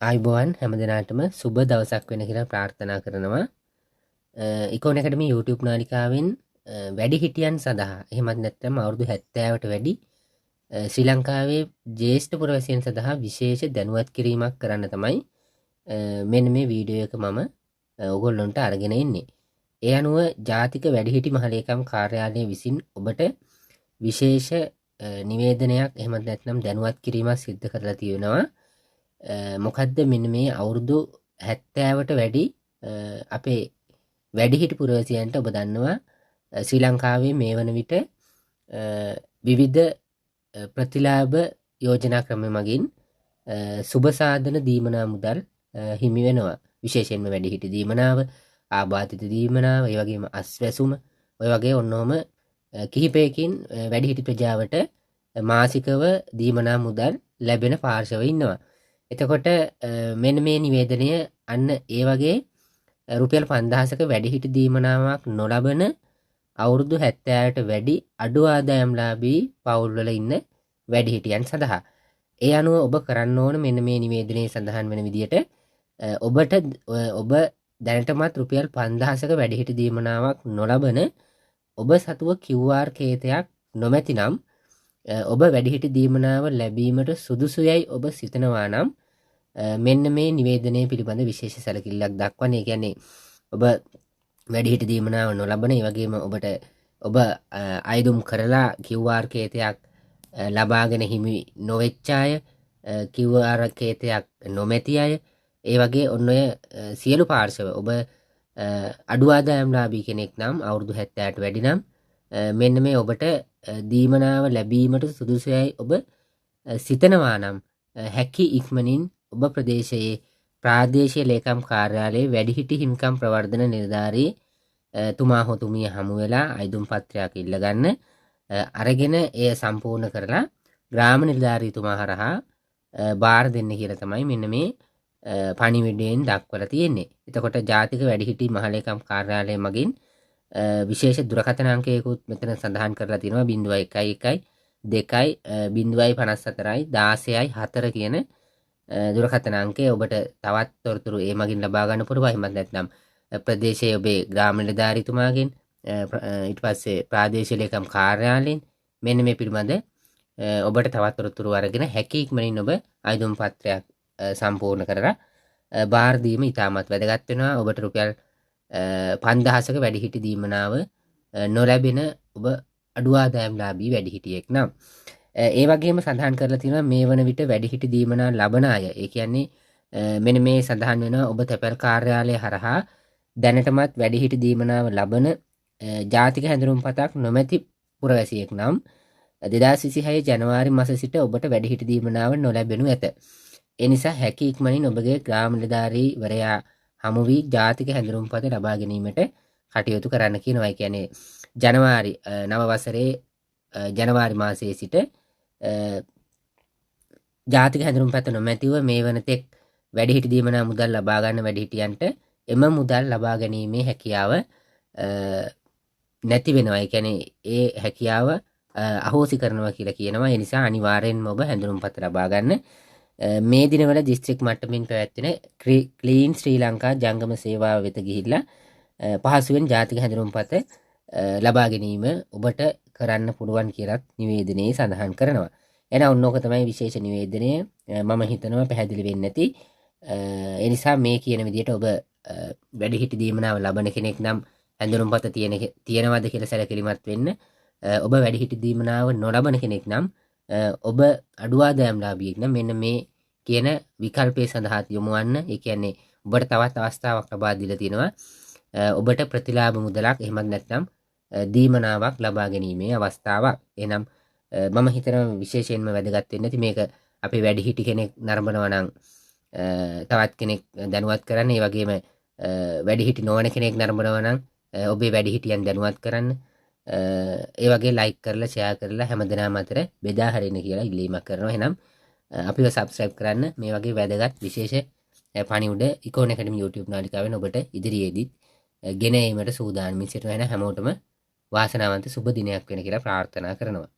ආයිබෝවන් හැමදෙනාටම සුබ දවසක් වෙන කියලා ප්‍රාර්ථනා කරනවා. ඉකෝන ඇකඩමි YouTube නාලිකාවෙන් වැඩි හිටියන් සඳහා එහෙමත් නැත්නම් අවුරුදු 70ට වැඩි ශ්‍රී ලංකාවේ ජ්‍යෙෂ්ඨ පුරවැසියන් සඳහා විශේෂ දැනුවත් කිරීමක් කරන්න තමයි මෙන්න මේ වීඩියෝ එක මම ඔයගොල්ලන්ට අරගෙන ඉන්නේ. ඒ අනුව ජාතික වැඩිහිටි මහලේකම් කාර්යාලය විසින් ඔබට විශේෂ නිවේදනයක් එහෙමත් නැත්නම් දැනුවත් කිරීමක් සිදු කරලා තියෙනවා. මොකක්ද මෙන්න මේ අවුරුදු 70ට වැඩි අපේ වැඩිහිටි පුරවැසියන්ට ඔබ දන්නවා ශ්‍රී ලංකාවේ මේ වන විට විවිධ ප්‍රතිලාභ යෝජනා ක්‍රම මගින් සුබ සාධන දීමනා මුදල් හිමි වෙනවා. විශේෂයෙන්ම වැඩිහිටි දීමනාව, ආබාධිත දීමනාව, ඒ වගේම අස්වැසුම, ඔය වගේ ඔන්නෝම කිහිපයකින් වැඩිහිටි ප්‍රජාවට මාසිකව දීමනා මුදල් ලැබෙන පාර්ශව ඉන්නවා. එතකොට මෙන්න මේ නිවේදනය අන්න ඒ වගේ රුපියල් 5000ක වැඩිහිටි දීමනාවක් නොලබන අවුරුදු 70ට වැඩි අඩු ආදායම්ලාභී පවුල්වල ඉන්න වැඩිහිටියන් සඳහා. ඒ අනුව ඔබ කරන්න ඕන මෙන්න මේ නිවේදනයේ සඳහන් වෙන විදිහට ඔබ දැනටමත් රුපියල් 5000ක වැඩිහිටි දීමනාවක් නොලබන ඔබ සතුව QR කේතයක් නොමැතිනම් ඔබ වැඩිහිටි දීමනාව ලැබීමට සුදුසුයයි ඔබ සිතනවා නම් මෙන්න මේ නිවේදනය පිළිබඳ විශේෂ සැලකිල්ලක් දක්වන්නේ. කියන්නේ ඔබ වැඩිහිටි දීමනාව නොලබන, ඒ වගේම ඔබ අයදුම් කරලා QR කේතයක් ලබාගෙන හිමි නොවෙච්ච අය, QR කේතයක් නොමැති අය, ඒ වගේ ඔන්න ඔය සියලු පාර්ශව ඔබ අඩු ආදායම්ලාභී කෙනෙක් නම් අවුරුදු 70ට වැඩි නම් මෙන්න මේ ඔබට දීමනාව ලැබීමට සුදුසුයයි ඔබ සිතනවා නම් හැකි ඉක්මනින් ඔබ ප්‍රදේශයේ ප්‍රාදේශීය ලේකම් කාර්යාලයේ වැඩිහිටි හිමිකම් ප්‍රවර්ධන නිලධාරී තුමා හෝ තුමිය හමු වෙලා අයදුම් පත්‍රයක් ඉල්ලගන්න. අරගෙන එය සම්පූර්ණ කරලා ග්‍රාම නිලධාරීතුමා හරහා බාර දෙන්න කියලා තමයි මෙන්න මේ පණිවිඩයෙන් දක්වලා තියෙන්නේ. එතකොට ජාතික වැඩිහිටි මහලේකම් කාර්යාලය මගින් විශේෂ දුරකථන අංකයකුත් මෙතන සඳහන් කරලා තියෙනවා 0112 054යි 16යි 4 කියන දුරකථන අංකය. ඔබට තවත් තොරතුරු ඒ මගින් ලබා ගන්න පුළුවන්. එහෙමත් නැත්නම් ප්‍රදේශයේ ඔබේ ග්‍රාම නිලධාරීතුමාගෙන් ඊට පස්සේ ප්‍රාදේශීය ලේකම් කාර්යාලයෙන් මෙන්න මේ පිළිබඳ ඔබට තවත් තොරතුරු අරගෙන හැකි ඉක්මනින් ඔබ අයදුම් පත්‍රයක් සම්පූර්ණ කරලා බාර දීම ඉතාමත් වැදගත් වෙනවා. ඔබට රුපියල් 5000ක වැඩිහිටි දීමනාව නොලැබෙන ඔබ අඩු ආදායම්ලාභී වැඩිහිටියෙක් නම්. ඒ වගේම සඳහන් කරලා තියෙනවා මේ වන විට වැඩිහිටි දීමනා ලබන අය. ඒ කියන්නේ මෙන්න මේ සඳහන් වෙනවා ඔබ තැපැල් කාර්යාලය හරහා දැනටමත් වැඩිහිටි දීමනාව ලබන ජාතික හැඳුනුම්පතක් නොමැති පුරවැසියෙක් නම් 2026 ජනවාරි මාස සිට ඔබට වැඩිහිටි දීමනාව නොලැබෙනු ඇත. ඒ නිසා හැකි ඉක්මනින් ඔබගේ ග්‍රාම නිලධාරීවරයා හමු වී ජාතික හැඳුනුම්පත ලබා ගැනීමට කටයුතු කරන්න කියනවා. ඒ කියන්නේ ජනවාරි නව වසරේ ජනවාරි මාසයේ සිට ජාතික හැඳුනුම්පත නොමැතිව මේ වනතෙක් වැඩිහිටි දීමනා මුදල් ලබා ගන්න වැඩිහිටියන්ට එම මුදල් ලබා ගැනීමේ හැකියාව නැති වෙනවා. ඒ කියන්නේ ඒ හැකියාව අහෝසි කරනවා කියලා කියනවා. ඒ නිසා අනිවාර්යෙන්ම ඔබ හැඳුනුම්පත ලබා ගන්න. මේ දිනවල දිස්ත්‍රික් මට්ටමින් පැවැත්වෙන ක්ලීන් ශ්‍රී ලංකා ජංගම සේවාව වෙත ගිහිල්ලා පහසුවෙන් ජාතික හැඳුනුම්පත ලබා ගැනීම ඔබට කරන්න පුළුවන් කියලත් නිවේදනයේ සඳහන් කරනවා. එහෙනම් ඔන්නෝක තමයි විශේෂ නිවේදනය. මම හිතනවා පැහැදිලි වෙන්නේ නැති. ඒ නිසා මේ කියන විදිහට ඔබ වැඩිහිටි දීමනාව ලබන කෙනෙක් නම් හැඳුනුම්පත තියෙනවද කියලා සැලකිලිමත් වෙන්න. ඔබ වැඩිහිටි දීමනාව නොලබන කෙනෙක් නම් ඔබ අඩු ආදායම්ලාභියෙක් නම් මෙන්න මේ කියන විකල්පය සඳහා යොමු වන්න. ඒ කියන්නේ ඔබට තවත් අවස්ථාවක් ලබා දීලා තියෙනවා. ඔබට ප්‍රතිලාභ මුදලක් එහෙමත් නැත්නම් දීමනාවක් ලබා ගැනීමේ අවස්ථාවක්. එහෙනම් මම හිතනවා විශේෂයෙන්ම වැදගත් වෙන්නේ නැති මේක අපේ වැඩිහිටි කෙනෙක් නරඹනවා නම් තවත් කෙනෙක් දැනුවත් කරන්න. ඒ වගේම වැඩිහිටි නොවන කෙනෙක් නරඹනවා නම් ඔබේ වැඩිහිටියන් දැනුවත් කරන්න. ඒ වගේ ලයික් කරලා ෂෙයා කරලා හැමදෙනාම අතර බෙදා හරින්න කියලා ඉල්ලීමක් කරනවා. එහෙනම් අපිව සබ්ස්ක්‍රයිබ් කරන්න. මේ වගේ වැදගත් විශේෂ පණිවුඩ ඉකෝන ඇකඩමි YouTube නාලිකාවෙන් ඔබට ඉදිරියේදීත් ගෙන ඒමට සූදානම්ින් සිටින හැමෝටම වාසනාවන්ත සුබ දිනයක් වෙන කියලා ප්‍රාර්ථනා කරනවා.